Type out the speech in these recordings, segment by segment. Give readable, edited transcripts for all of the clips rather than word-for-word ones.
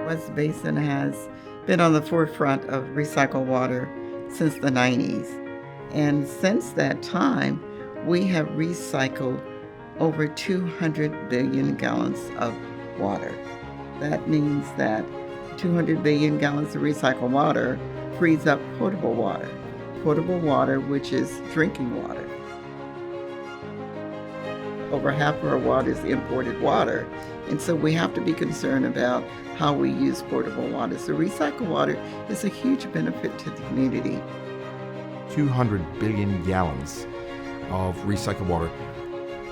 West Basin has been on the forefront of recycled water since the 90s. And since that time, we have recycled over 200 billion gallons of water. That means that 200 billion gallons of recycled water frees up potable water. Potable water, which is drinking water. Over half of our water is imported water, and so we have to be concerned about how we use potable water. So recycled water is a huge benefit to the community. 200 billion gallons of recycled water.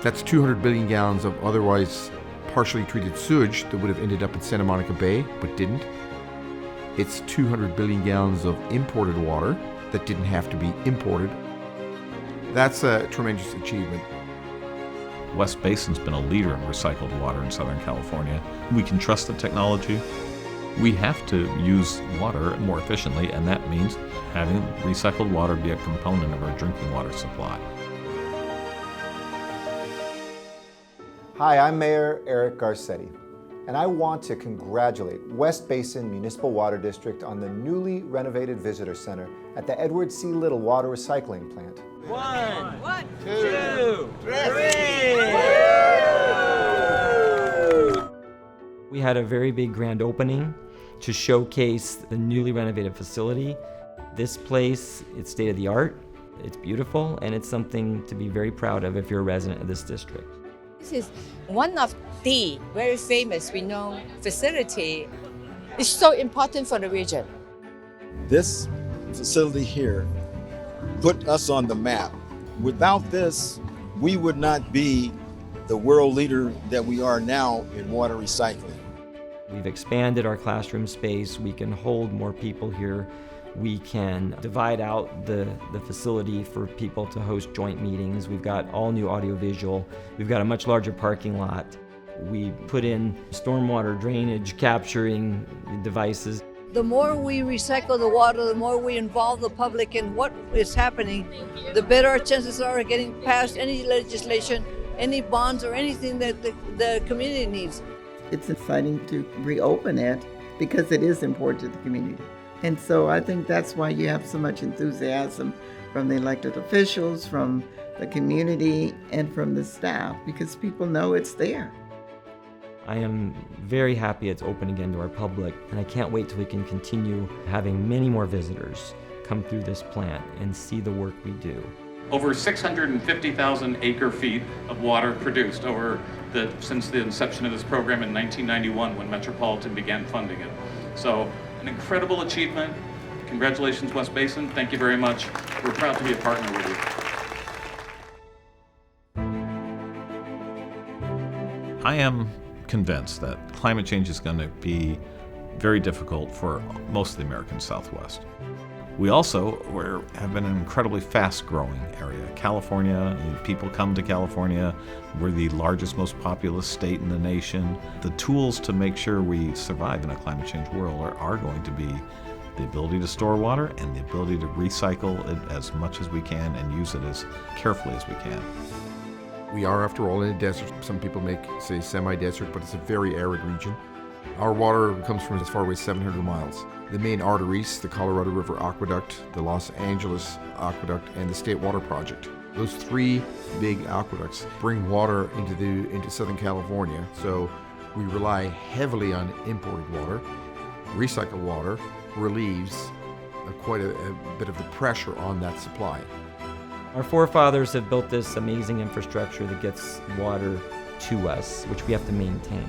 That's 200 billion gallons of otherwise partially treated sewage that would have ended up in Santa Monica Bay, but didn't. It's 200 billion gallons of imported water that didn't have to be imported. That's a tremendous achievement. West Basin's been a leader in recycled water in Southern California. We can trust the technology. We have to use water more efficiently, and that means having recycled water be a component of our drinking water supply. Hi, I'm Mayor Eric Garcetti, and I want to congratulate West Basin Municipal Water District on the newly renovated visitor center at the Edward C. Little Water Recycling Plant. One, two, three! We had a very big grand opening to showcase the newly renovated facility. This place, it's state of the art, it's beautiful, and it's something to be very proud of if you're a resident of this district. This is one of the very famous, renowned facility. It's so important for the region. This facility here put us on the map. Without this, we would not be the world leader that we are now in water recycling. We've expanded our classroom space. We can hold more people here. We can divide out the facility for people to host joint meetings. We've got all new audiovisual. We've got a much larger parking lot. We put in stormwater drainage capturing devices. The more we recycle the water, the more we involve the public in what is happening, the better our chances are of getting past any legislation, any bonds, or anything that the community needs. It's exciting to reopen it because it is important to the community. And so I think that's why you have so much enthusiasm from the elected officials, from the community, and from the staff, because people know it's there. I am very happy it's open again to our public, and I can't wait till we can continue having many more visitors come through this plant and see the work we do. Over 650,000 acre feet of water produced since the inception of this program in 1991 when Metropolitan began funding it. So an incredible achievement. Congratulations, West Basin. Thank you very much. We're proud to be a partner with you. I am convinced that climate change is going to be very difficult for most of the American Southwest. We also have been an incredibly fast-growing area. California, people come to California. We're the largest, most populous state in the nation. The tools to make sure we survive in a climate change world are going to be the ability to store water and the ability to recycle it as much as we can and use it as carefully as we can. We are, after all, in a desert. Some people make, say, semi-desert, but it's a very arid region. Our water comes from as far away as 700 miles. The main arteries, the Colorado River Aqueduct, the Los Angeles Aqueduct, and the State Water Project. Those three big aqueducts bring water into Southern California, so we rely heavily on imported water. Recycled water relieves quite a bit of the pressure on that supply. Our forefathers have built this amazing infrastructure that gets water to us, which we have to maintain.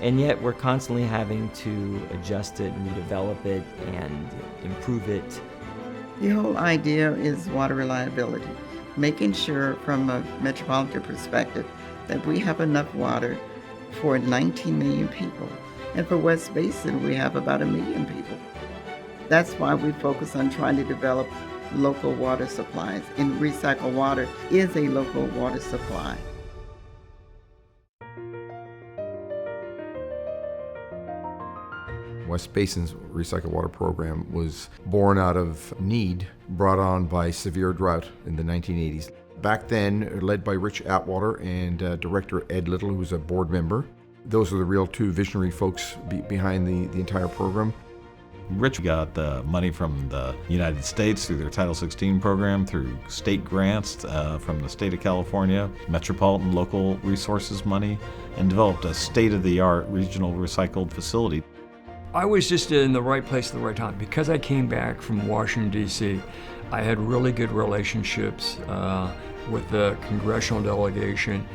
And yet we're constantly having to adjust it and redevelop it and improve it. The whole idea is water reliability, making sure from a metropolitan perspective that we have enough water for 19 million people. And for West Basin, we have about 1 million people. That's why we focus on trying to develop local water supplies, and recycled water is a local water supply. West Basin's recycled water program was born out of need brought on by severe drought in the 1980s. Back then, led by Rich Atwater and Director Ed Little, who's a board member, Those are the real two visionary folks behind the entire program. Rich got the money from the United States through their Title 16 program, through state grants from the state of California, metropolitan local resources money, and developed a state-of-the-art regional recycled facility. I was just in the right place at the right time. Because I came back from Washington, D.C., I had really good relationships with the congressional delegation.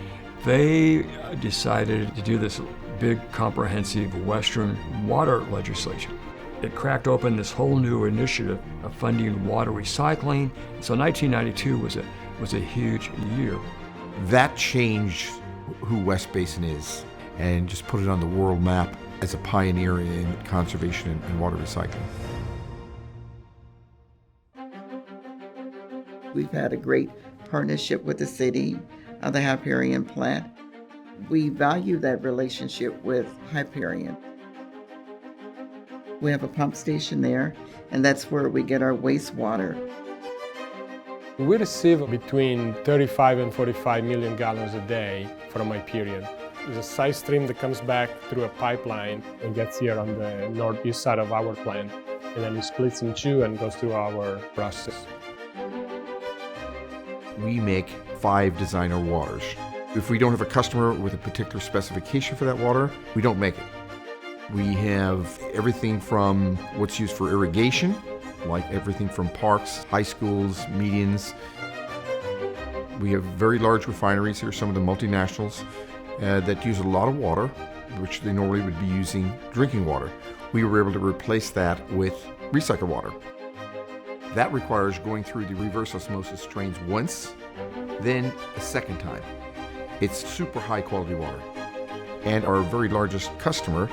They decided to do this big, comprehensive Western water legislation. It cracked open this whole new initiative of funding water recycling. So 1992 was a huge year. That changed who West Basin is and just put it on the world map as a pioneer in conservation and water recycling. We've had a great partnership with the city of the Hyperion plant. We value that relationship with Hyperion. We have a pump station there, and that's where we get our wastewater. We receive between 35 and 45 million gallons a day from Hyperion. There's a side stream that comes back through a pipeline and gets here on the northeast side of our plant, and then it splits in two and goes through our process. We make 5 designer waters. If we don't have a customer with a particular specification for that water, we don't make it. We have everything from what's used for irrigation, like everything from parks, high schools, medians. We have very large refineries here, some of the multinationals, that use a lot of water, which they normally would be using drinking water. We were able to replace that with recycled water. That requires going through the reverse osmosis trains once, then a second time. It's super high quality water. And our very largest customer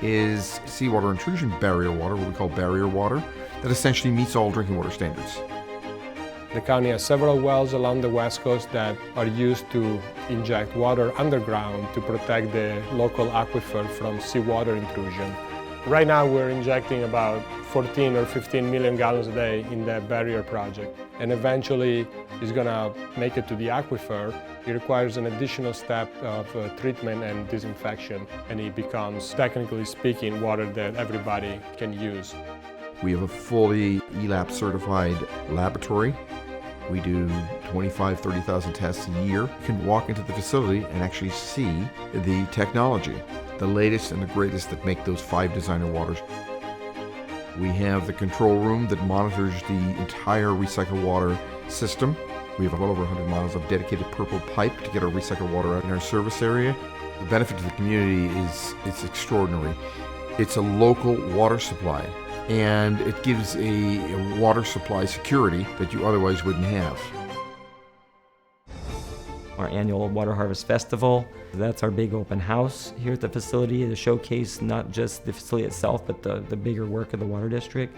is seawater intrusion barrier water, what we call barrier water, that essentially meets all drinking water standards. The county has several wells along the west coast that are used to inject water underground to protect the local aquifer from seawater intrusion. Right now we're injecting about 14 or 15 million gallons a day in the barrier project, and eventually it's going to make it to the aquifer. It requires an additional step of treatment and disinfection, and it becomes, technically speaking, water that everybody can use. We have a fully ELAP certified laboratory. We do 25, 30,000 tests a year. You can walk into the facility and actually see the technology, the latest and the greatest that make those 5 designer waters. We have the control room that monitors the entire recycled water system. We have well over 100 miles of dedicated purple pipe to get our recycled water out in our service area. The benefit to the community is it's extraordinary. It's a local water supply, and it gives a water supply security that you otherwise wouldn't have. Our annual Water Harvest Festival, that's our big open house here at the facility to showcase not just the facility itself, but the bigger work of the water district.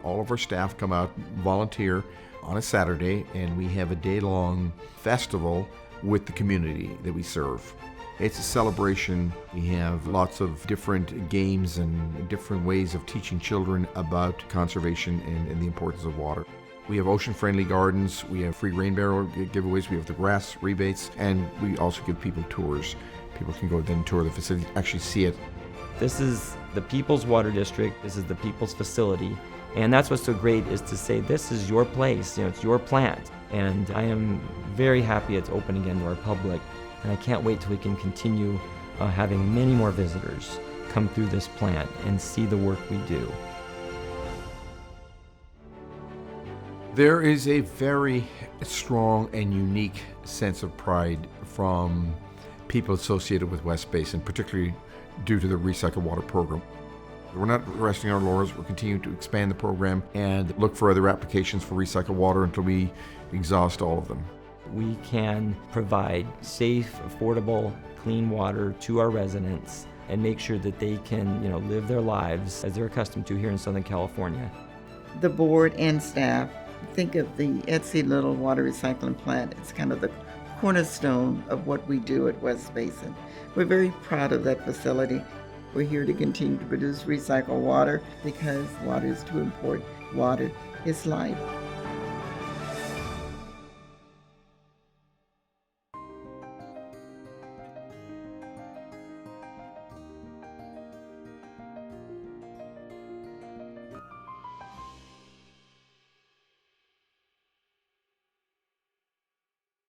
All of our staff come out, volunteer on a Saturday, and we have a day-long festival with the community that we serve. It's a celebration. We have lots of different games and different ways of teaching children about conservation and the importance of water. We have ocean-friendly gardens, we have free rain barrel giveaways, we have the grass rebates, and we also give people tours. People can go then tour the facility, actually see it. This is the People's Water District, this is the People's Facility, and that's what's so great is to say this is your place, it's your plant. And I am very happy it's open again to our public, and I can't wait till we can continue having many more visitors come through this plant and see the work we do. There is a very strong and unique sense of pride from people associated with West Basin, particularly due to the recycled water program. We're not resting our laurels. We're continuing to expand the program and look for other applications for recycled water until we exhaust all of them. We can provide safe, affordable, clean water to our residents and make sure that they can, live their lives as they're accustomed to here in Southern California. The board and staff think of the Etsy Little Water Recycling Plant as kind of the cornerstone of what we do at West Basin. We're very proud of that facility. We're here to continue to produce recycled water because water is too important. Water is life.